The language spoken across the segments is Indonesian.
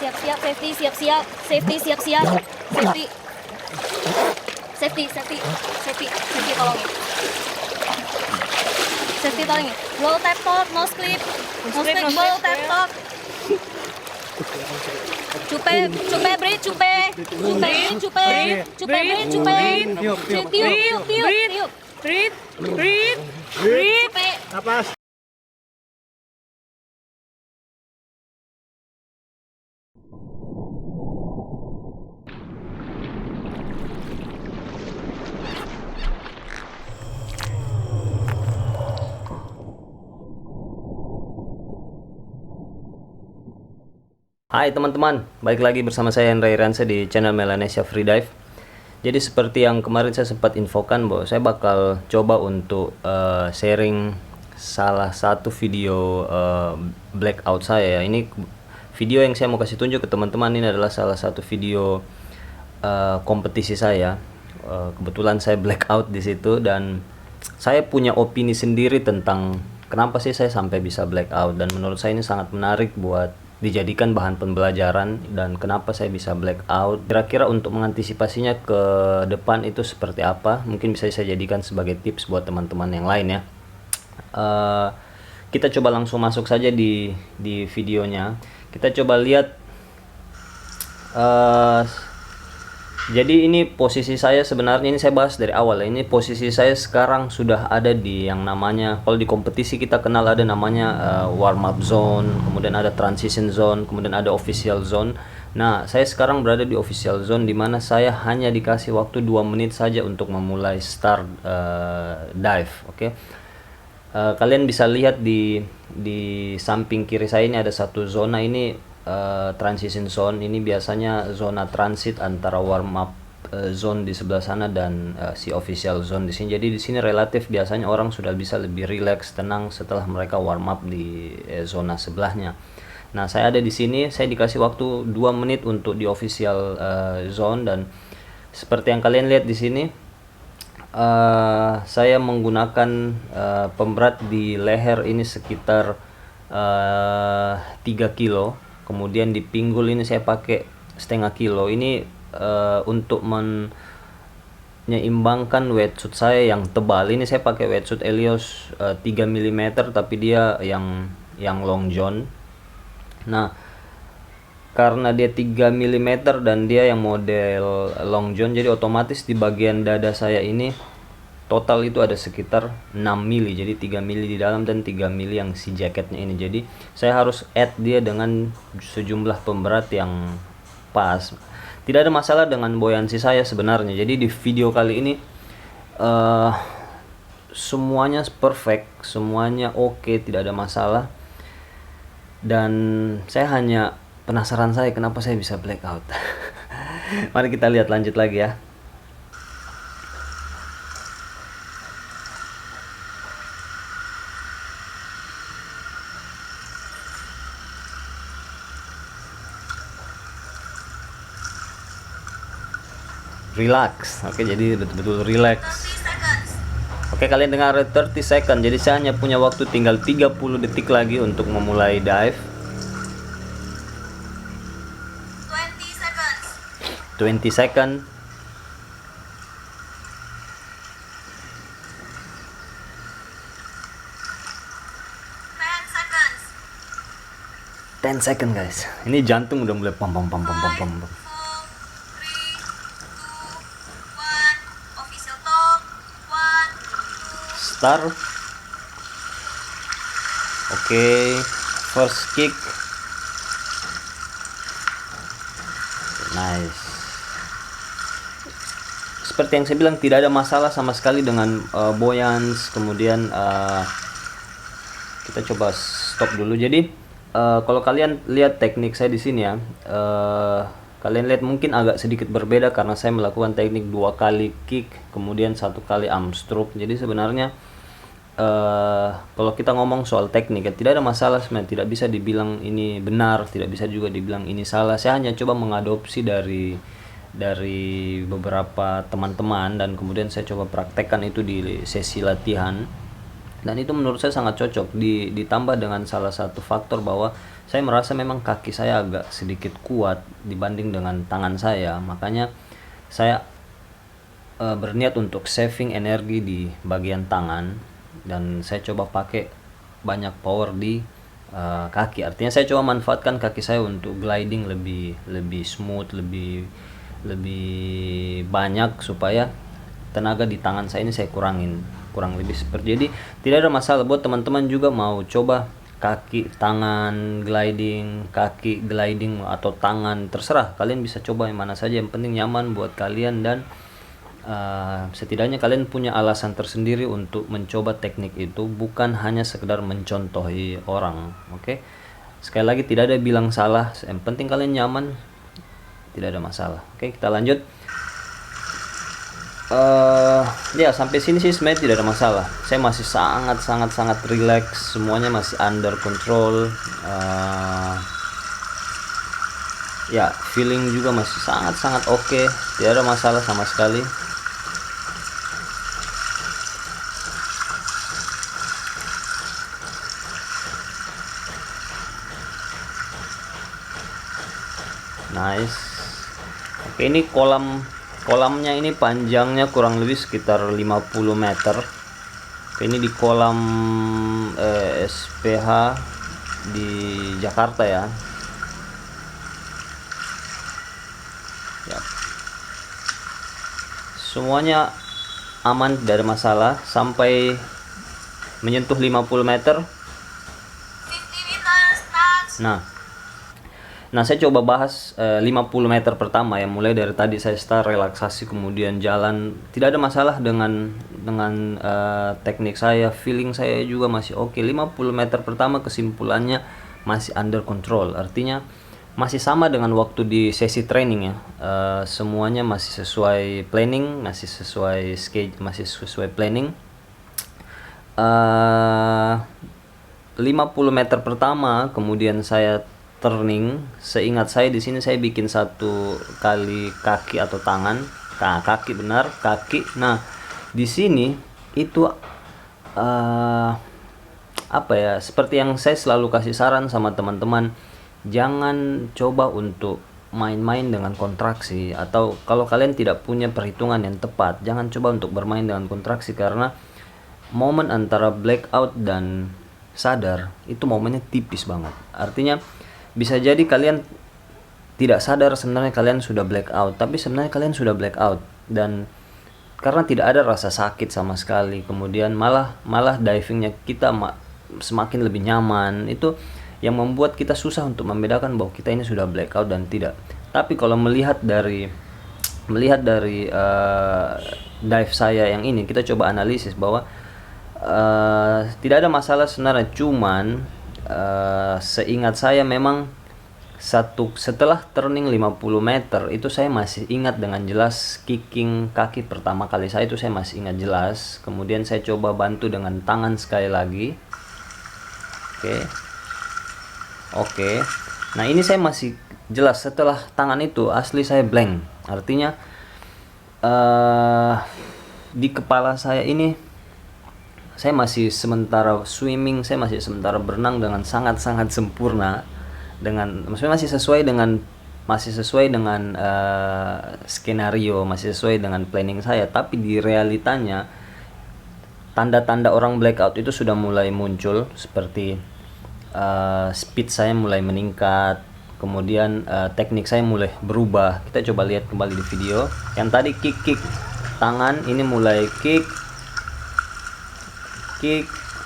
Siap-siap, safety, siap-siap. Safety, siap-siap. Safety. Safety, safety, safety, safety tolongin. Safety tolongin. Blow tap top, no clip. No clip, blow tap top. Cupe, cupe, breathe, cupe. Cupe, cupe. Cupe, breathe, cupe. Tiup, tiup, tiup, tiup. Breathe, breathe, breathe. Cupe. Napas. Hai teman-teman, balik lagi bersama saya Hendra Iransa di channel Melanesia Freedive. Jadi seperti yang kemarin saya sempat infokan bahwa saya bakal coba untuk sharing salah satu video blackout saya ya. Ini video yang saya mau kasih tunjuk ke teman-teman, ini adalah salah satu video kompetisi saya. Kebetulan saya blackout di situ dan saya punya opini sendiri tentang kenapa sih saya sampai bisa blackout, dan menurut saya ini sangat menarik buat dijadikan bahan pembelajaran dan kenapa saya bisa blackout. Kira-kira untuk mengantisipasinya ke depan itu seperti apa, mungkin bisa saya jadikan sebagai tips buat teman-teman yang lain ya. Kita coba langsung masuk saja di videonya. Kita coba lihat. Jadi ini posisi saya sebenarnya, ini saya bahas dari awal ya. Ini posisi saya sekarang sudah ada di yang namanya, kalau di kompetisi kita kenal ada namanya warm up zone, kemudian ada transition zone, kemudian ada official zone. Nah, saya sekarang berada di official zone, di mana saya hanya dikasih waktu 2 menit saja untuk memulai start dive. Oke. Kalian bisa lihat di samping kiri saya ini ada satu zona, ini transition zone. Ini biasanya zona transit antara warm up zone di sebelah sana dan si official zone di sini. Jadi di sini relatif biasanya orang sudah bisa lebih relax, tenang setelah mereka warm up di zona sebelahnya. Nah, saya ada di sini, saya dikasih waktu 2 menit untuk di official zone, dan seperti yang kalian lihat di sini saya menggunakan pemberat di leher ini sekitar 3 kilo. Kemudian di pinggul ini saya pakai setengah kilo. Ini untuk menyeimbangkan wetsuit saya yang tebal. Ini saya pakai wetsuit Elios 3 mm, tapi dia yang long john. Nah, karena dia 3 mm dan dia yang model long john, jadi otomatis di bagian dada saya ini total itu ada sekitar 6 mili. Jadi 3 mili di dalam dan 3 mili yang si jaketnya ini. Jadi saya harus add dia dengan sejumlah pemberat yang pas. Tidak ada masalah dengan buoyancy saya sebenarnya. Jadi di video kali ini semuanya perfect, semuanya oke, tidak ada masalah. Dan saya hanya penasaran saya kenapa saya bisa blackout. Mari kita lihat lanjut lagi ya. Relax. Oke, jadi betul-betul relax. Oke, kalian dengar 30 second. Jadi saya hanya punya waktu tinggal 30 detik lagi untuk memulai dive. 20 second. 10 second guys. Ini jantung udah mulai pam pam pam pam pam pam. Start. Oke, first kick. Nice. Seperti yang saya bilang, tidak ada masalah sama sekali dengan buoyance. Kemudian kita coba stop dulu. Jadi kalau kalian lihat teknik saya di sini ya, kalian lihat mungkin agak sedikit berbeda karena saya melakukan teknik 2 kali kick, kemudian 1 kali arm stroke. Jadi sebenarnya kalau kita ngomong soal teknik ya, tidak ada masalah sebenarnya. Tidak bisa dibilang ini benar, tidak bisa juga dibilang ini salah. Saya hanya coba mengadopsi dari beberapa teman-teman, dan kemudian saya coba praktekkan itu di sesi latihan, dan itu menurut saya sangat cocok. Ditambah dengan salah satu faktor bahwa saya merasa memang kaki saya agak sedikit kuat dibanding dengan tangan saya, makanya saya berniat untuk saving energi di bagian tangan, dan saya coba pakai banyak power di kaki. Artinya saya coba manfaatkan kaki saya untuk gliding lebih smooth, lebih banyak, supaya tenaga di tangan saya ini saya kurang lebih seperti. Jadi tidak ada masalah buat teman-teman juga mau coba kaki tangan gliding, kaki gliding atau tangan, terserah kalian bisa coba yang mana saja, yang penting nyaman buat kalian, dan setidaknya kalian punya alasan tersendiri untuk mencoba teknik itu, bukan hanya sekedar mencontohi orang. Oke, sekali lagi tidak ada bilang salah, yang penting kalian nyaman, tidak ada masalah. Oke, kita lanjut. Ya sampai sini sih sebenarnya tidak ada masalah, saya masih sangat relax, semuanya masih under control. Ya feeling juga masih sangat oke, tidak ada masalah sama sekali. Nice. Oke, ini kolamnya ini panjangnya kurang lebih sekitar 50 meter. Oke, ini di kolam SPH di Jakarta ya. Semuanya aman, tidak ada masalah sampai menyentuh 50 meter. Nah, saya coba bahas 50 meter pertama ya, mulai dari tadi saya start relaksasi kemudian jalan, tidak ada masalah dengan teknik saya, feeling saya juga masih oke. 50 meter pertama kesimpulannya masih under control, artinya masih sama dengan waktu di sesi training ya. Semuanya masih sesuai planning, masih sesuai schedule, masih sesuai planning. 50 meter pertama kemudian saya turning, seingat saya di sini saya bikin 1 kali kaki atau tangan, kaki benar, kaki. Nah, di sini itu apa ya? Seperti yang saya selalu kasih saran sama teman-teman, jangan coba untuk main-main dengan kontraksi, atau kalau kalian tidak punya perhitungan yang tepat, jangan coba untuk bermain dengan kontraksi, karena momen antara blackout dan sadar itu momennya tipis banget. Artinya bisa jadi kalian tidak sadar sebenarnya kalian sudah blackout, tapi sebenarnya kalian sudah blackout, dan karena tidak ada rasa sakit sama sekali, kemudian malah divingnya kita semakin lebih nyaman, itu yang membuat kita susah untuk membedakan bahwa kita ini sudah blackout dan tidak. Tapi kalau melihat dari dive saya yang ini, kita coba analisis bahwa tidak ada masalah sebenarnya, cuman seingat saya memang setelah turning 50 meter itu saya masih ingat dengan jelas kicking kaki pertama kali saya itu, saya masih ingat jelas. Kemudian saya coba bantu dengan tangan sekali lagi. Oke. Nah, ini saya masih jelas, setelah tangan itu asli saya blank. Artinya di kepala saya ini saya masih sementara swimming, saya masih sementara berenang dengan sangat sempurna, dengan maksudnya masih sesuai dengan skenario, masih sesuai dengan planning saya. Tapi di realitanya tanda-tanda orang blackout itu sudah mulai muncul, seperti speed saya mulai meningkat, kemudian teknik saya mulai berubah. Kita coba lihat kembali di video yang tadi kick tangan, ini mulai kick.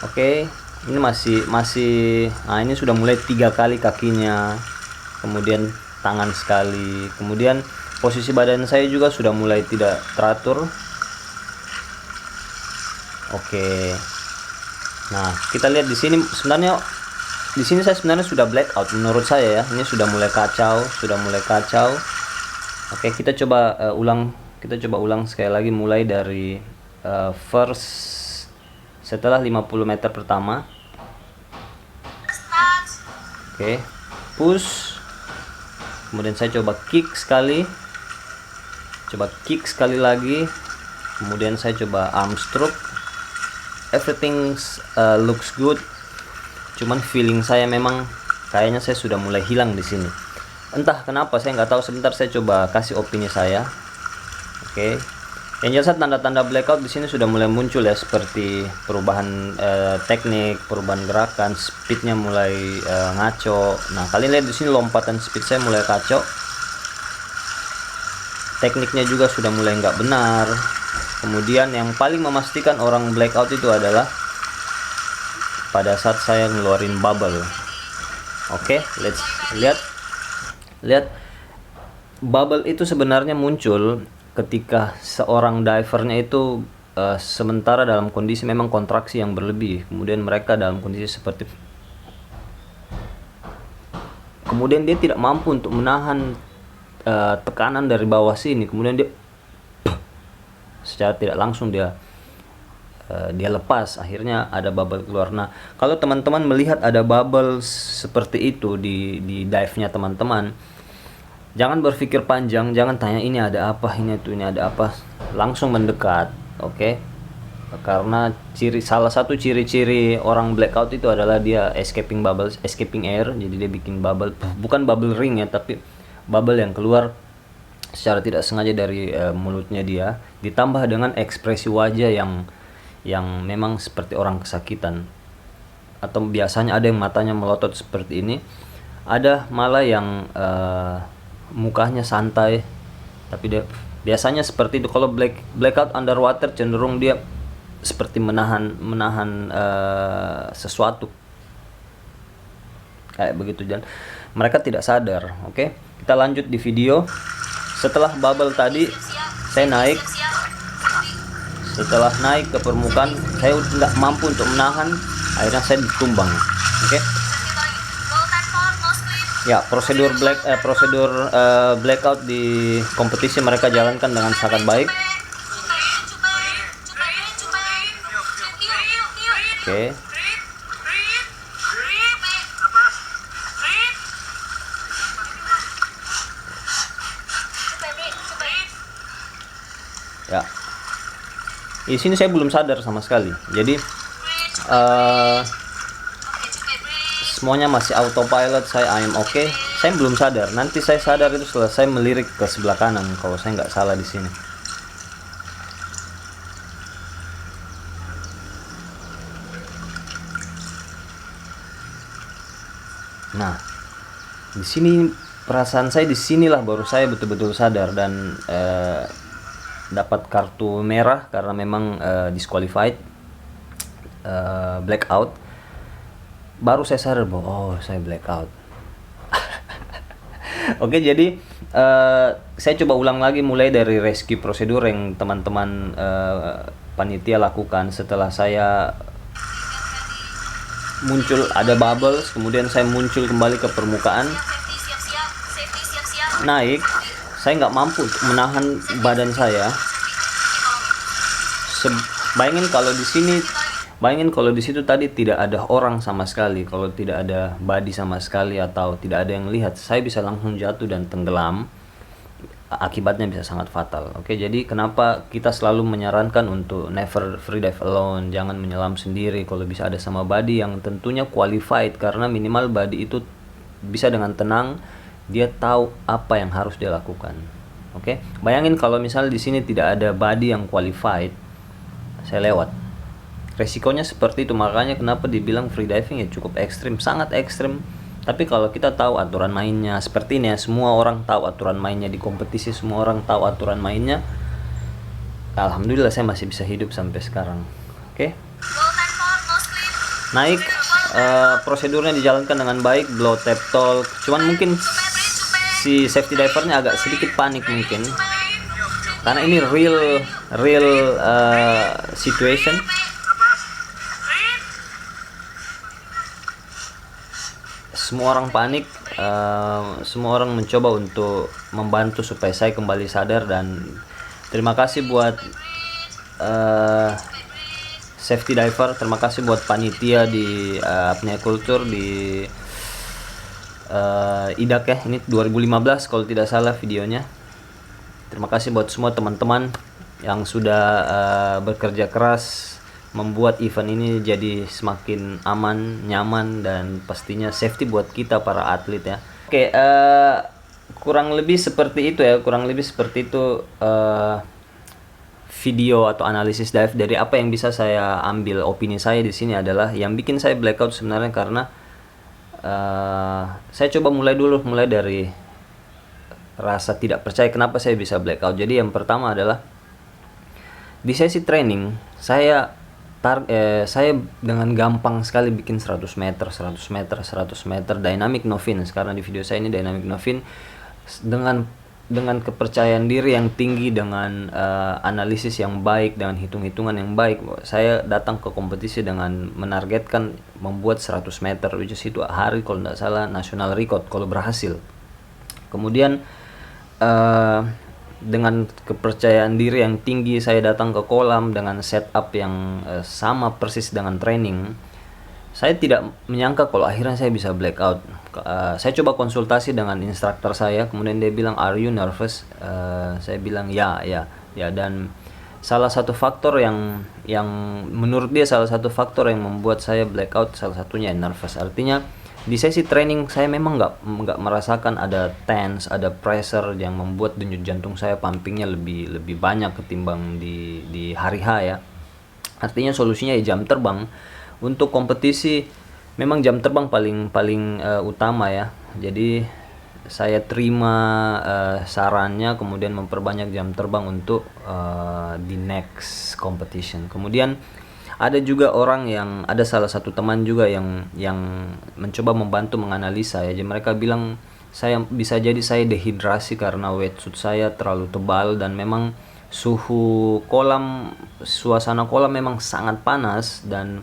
Oke. Ini masih nah ini sudah mulai 3 kali kakinya, kemudian tangan sekali, kemudian posisi badan saya juga sudah mulai tidak teratur. Oke. Nah, kita lihat di sini, sebenarnya di sini saya sebenarnya sudah blackout menurut saya ya. Ini sudah mulai kacau. Oke, kita coba ulang sekali lagi, mulai dari first setelah 50 meter pertama. Oke, push. Kemudian saya coba kick sekali lagi. Kemudian saya coba arm stroke. Everything looks good. Cuman feeling saya memang kayaknya saya sudah mulai hilang di sini. Entah kenapa, saya nggak tahu. Sebentar saya coba kasih opini saya. Oke. Yang jelas tanda-tanda blackout di sini sudah mulai muncul ya, seperti perubahan teknik, perubahan gerakan, speednya mulai ngaco. Nah, kalian lihat di sini lompatan speed saya mulai kacau. Tekniknya juga sudah mulai nggak benar. Kemudian yang paling memastikan orang blackout itu adalah pada saat saya ngeluarin bubble. Oke, let's lihat bubble itu sebenarnya muncul ketika seorang divernya itu sementara dalam kondisi memang kontraksi yang berlebih, kemudian mereka dalam kondisi seperti, kemudian dia tidak mampu untuk menahan tekanan dari bawah sini, kemudian dia secara tidak langsung dia lepas, akhirnya ada bubble keluar. Nah, kalau teman-teman melihat ada bubble seperti itu di dive-nya teman-teman, jangan berpikir panjang, jangan tanya ini ada apa, ini ada apa, langsung mendekat, oke? Karena salah satu ciri-ciri orang blackout itu adalah dia escaping bubbles, escaping air, jadi dia bikin bubble, bukan bubble ring ya, tapi bubble yang keluar secara tidak sengaja dari mulutnya dia, ditambah dengan ekspresi wajah yang memang seperti orang kesakitan, atau biasanya ada yang matanya melotot seperti ini, ada malah yang mukanya santai, tapi dia biasanya seperti itu. Kalau blackout underwater cenderung dia seperti menahan sesuatu kayak begitu, dan mereka tidak sadar. Oke, kita lanjut di video. Setelah bubble tadi saya naik, setelah naik ke permukaan saya nggak mampu untuk menahan, akhirnya saya ditumbang. Oke. Ya, prosedur blackout di kompetisi mereka jalankan dengan sangat baik. Oke. Ya. Di sini saya belum sadar sama sekali. Jadi semuanya masih autopilot, saya I am okay. Saya belum sadar. Nanti saya sadar itu setelah saya melirik ke sebelah kanan, kalau saya nggak salah di sini. Nah, di sini perasaan saya, di sinilah baru saya betul-betul sadar dan dapat kartu merah karena memang disqualified, blackout. Baru saya sadar bahwa oh, saya blackout. Oke, jadi saya coba ulang lagi mulai dari rescue prosedur yang teman-teman panitia lakukan. Setelah saya muncul ada bubbles, kemudian saya muncul kembali ke permukaan, naik, saya nggak mampu menahan badan saya. Bayangin kalau di situ tadi tidak ada orang sama sekali, kalau tidak ada body sama sekali atau tidak ada yang lihat, saya bisa langsung jatuh dan tenggelam. Akibatnya bisa sangat fatal. Oke, jadi kenapa kita selalu menyarankan untuk never free dive alone, jangan menyelam sendiri kalau bisa ada sama body yang tentunya qualified, karena minimal body itu bisa dengan tenang dia tahu apa yang harus dia lakukan. Oke, bayangin kalau misalnya di sini tidak ada body yang qualified, saya lewat. Resikonya seperti itu, makanya kenapa dibilang free diving ya cukup ekstrim, sangat ekstrim. Tapi kalau kita tahu aturan mainnya seperti ini ya, semua orang tahu aturan mainnya di kompetisi, semua orang tahu aturan mainnya. Alhamdulillah saya masih bisa hidup sampai sekarang. Oke. Naik, prosedurnya dijalankan dengan baik, blow tap talk. Cuman mungkin si safety divernya agak sedikit panik mungkin, karena ini real situation. Semua orang panik, semua orang mencoba untuk membantu supaya saya kembali sadar, dan terima kasih buat safety diver, terima kasih buat panitia di apnea culture di IDAK ya, ini 2015 kalau tidak salah videonya. Terima kasih buat semua teman-teman yang sudah bekerja keras membuat event ini jadi semakin aman, nyaman, dan pastinya safety buat kita para atlet ya. Oke, kurang lebih seperti itu ya, video atau analisis dive. Dari apa yang bisa saya ambil, opini saya di sini adalah yang bikin saya blackout sebenarnya karena saya coba mulai dari rasa tidak percaya kenapa saya bisa blackout. Jadi yang pertama adalah di sesi training saya dengan gampang sekali bikin 100 meter dynamic no fins, karena di video saya ini dynamic no fin, dengan kepercayaan diri yang tinggi, dengan analisis yang baik, dengan hitung-hitungan yang baik. Saya datang ke kompetisi dengan menargetkan membuat 100 meter, which is itu hari kalau tidak salah national record kalau berhasil. Kemudian dengan kepercayaan diri yang tinggi saya datang ke kolam dengan setup yang sama persis dengan training. Saya tidak menyangka kalau akhirnya saya bisa blackout. Saya coba konsultasi dengan instruktur saya, kemudian dia bilang, "Are you nervous?" Saya bilang ya. Dan salah satu faktor yang menurut dia salah satu faktor yang membuat saya blackout, salah satunya nervous. Artinya di sesi training saya memang nggak merasakan ada tense, ada pressure yang membuat denyut jantung saya pumpingnya lebih banyak ketimbang di hari H ya. Artinya solusinya ya jam terbang. Untuk kompetisi memang jam terbang paling utama ya. Jadi saya terima sarannya, kemudian memperbanyak jam terbang untuk di next competition. Kemudian ada juga ada salah satu teman juga yang mencoba membantu menganalisa ya. Jadi mereka bilang bisa jadi saya dehidrasi karena wetsuit saya terlalu tebal, dan memang suasana kolam memang sangat panas dan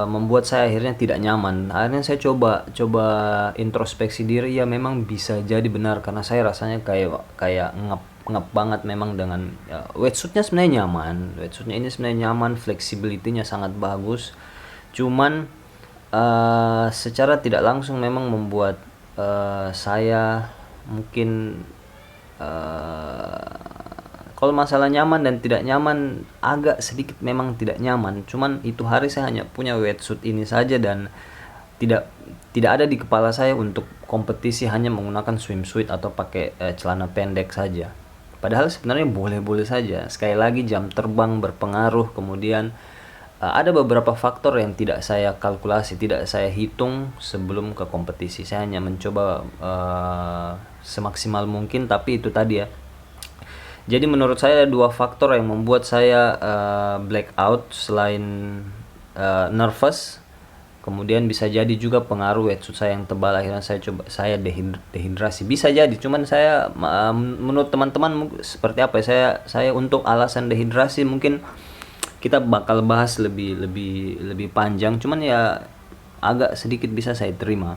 membuat saya akhirnya tidak nyaman. Akhirnya saya coba introspeksi diri, ya memang bisa jadi benar karena saya rasanya kayak ngep banget memang dengan wetsuitnya sebenarnya nyaman. Wetsuitnya ini sebenarnya nyaman, flexibility-nya sangat bagus. Cuman secara tidak langsung memang membuat saya mungkin kalau masalah nyaman dan tidak nyaman agak sedikit memang tidak nyaman. Cuman itu hari saya hanya punya wetsuit ini saja dan tidak ada di kepala saya untuk kompetisi hanya menggunakan swimsuit atau pakai celana pendek saja. Padahal sebenarnya boleh-boleh saja. Sekali lagi jam terbang berpengaruh, kemudian ada beberapa faktor yang tidak saya kalkulasi, tidak saya hitung sebelum ke kompetisi. Saya hanya mencoba semaksimal mungkin, tapi itu tadi ya. Jadi menurut saya ada dua faktor yang membuat saya blackout selain nervous. Kemudian bisa jadi juga pengaruh wetsuit saya yang tebal, akhirnya saya dehidrasi. Bisa jadi, cuman saya menurut teman-teman seperti apa ya, saya untuk alasan dehidrasi mungkin kita bakal bahas lebih panjang, cuman ya agak sedikit bisa saya terima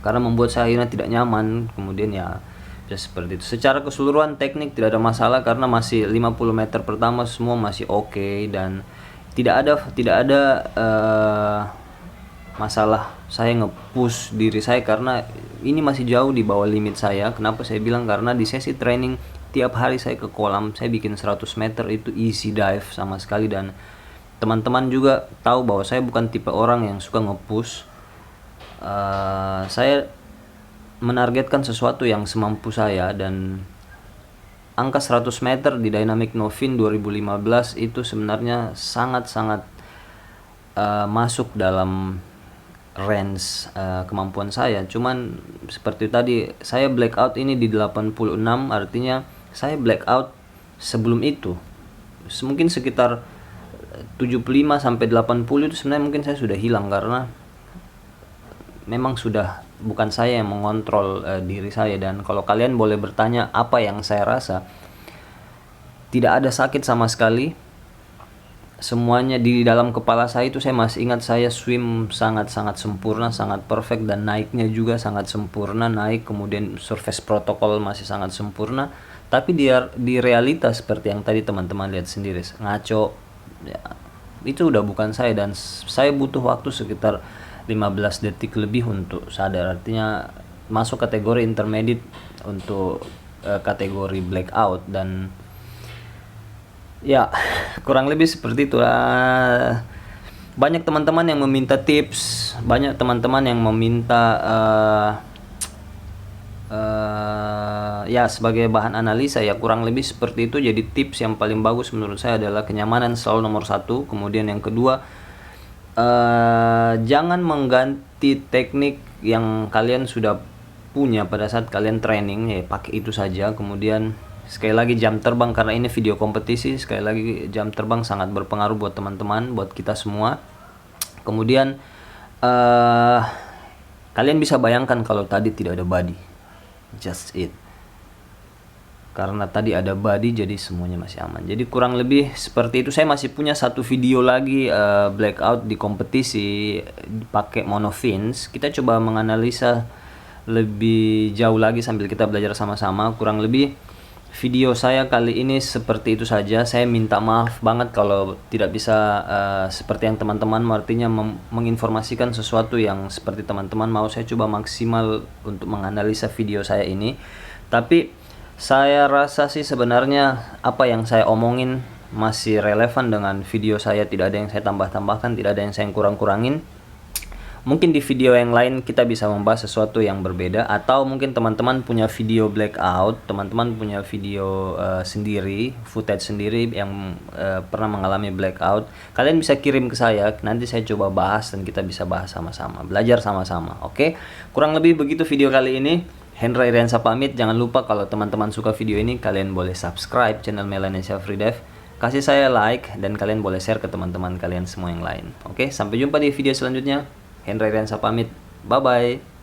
karena membuat saya akhirnya tidak nyaman. Kemudian ya seperti itu. Secara keseluruhan teknik tidak ada masalah karena masih 50 meter pertama semua masih oke, dan tidak ada masalah saya nge-push diri saya karena ini masih jauh di bawah limit saya. Kenapa saya bilang? Karena di sesi training tiap hari saya ke kolam, saya bikin 100 meter itu easy dive sama sekali, dan teman-teman juga tahu bahwa saya bukan tipe orang yang suka nge-push. Saya menargetkan sesuatu yang semampu saya, dan angka 100 meter di Dynamic No Fin 2015 itu sebenarnya sangat-sangat masuk dalam range kemampuan saya. Cuman seperti tadi saya blackout ini di 86, artinya saya blackout sebelum itu mungkin sekitar 75 sampai 80 itu sebenarnya mungkin saya sudah hilang, karena memang sudah bukan saya yang mengontrol diri saya. Dan kalau kalian boleh bertanya apa yang saya rasa, tidak ada sakit sama sekali. Semuanya di dalam kepala saya itu, saya masih ingat saya swim sangat-sangat sempurna, sangat perfect, dan naiknya juga sangat sempurna, naik, kemudian surface protokol masih sangat sempurna. Tapi di realitas seperti yang tadi teman-teman lihat sendiri, ngaco ya, itu udah bukan saya, dan saya butuh waktu sekitar 15 detik lebih untuk sadar. Artinya masuk kategori intermediate untuk kategori blackout. Dan Ya, kurang lebih seperti itu. Banyak teman-teman yang meminta tips, banyak teman-teman yang meminta ya sebagai bahan analisa, ya kurang lebih seperti itu. Jadi tips yang paling bagus menurut saya adalah kenyamanan selalu nomor satu. Kemudian yang kedua, jangan mengganti teknik yang kalian sudah punya pada saat kalian training, ya pakai itu saja. Kemudian sekali lagi jam terbang, karena ini video kompetisi, sekali lagi jam terbang sangat berpengaruh buat teman-teman, buat kita semua. Kemudian kalian bisa bayangkan kalau tadi tidak ada body, just it. Karena tadi ada body, jadi semuanya masih aman. Jadi kurang lebih seperti itu. Saya masih punya satu video lagi blackout di kompetisi pakai monofins. Kita coba menganalisa lebih jauh lagi sambil kita belajar sama-sama. Kurang lebih video saya kali ini seperti itu saja. Saya minta maaf banget kalau tidak bisa seperti yang teman-teman mau, artinya menginformasikan sesuatu yang seperti teman-teman mau. Saya coba maksimal untuk menganalisa video saya ini. Tapi saya rasa sih sebenarnya apa yang saya omongin masih relevan dengan video saya. Tidak ada yang saya tambah-tambahkan, tidak ada yang saya kurang-kurangin. Mungkin di video yang lain kita bisa membahas sesuatu yang berbeda, atau mungkin teman-teman punya video blackout, teman-teman punya video sendiri, footage sendiri yang pernah mengalami blackout. Kalian bisa kirim ke saya, nanti saya coba bahas dan kita bisa bahas sama-sama, belajar sama-sama. Oke? Kurang lebih begitu video kali ini. Hendra Iriansa pamit. Jangan lupa kalau teman-teman suka video ini, kalian boleh subscribe channel Melanesia Free Dive, kasih saya like, dan kalian boleh share ke teman-teman kalian semua yang lain. Oke, sampai jumpa di video selanjutnya. Hendra Iriansa pamit. Bye-bye.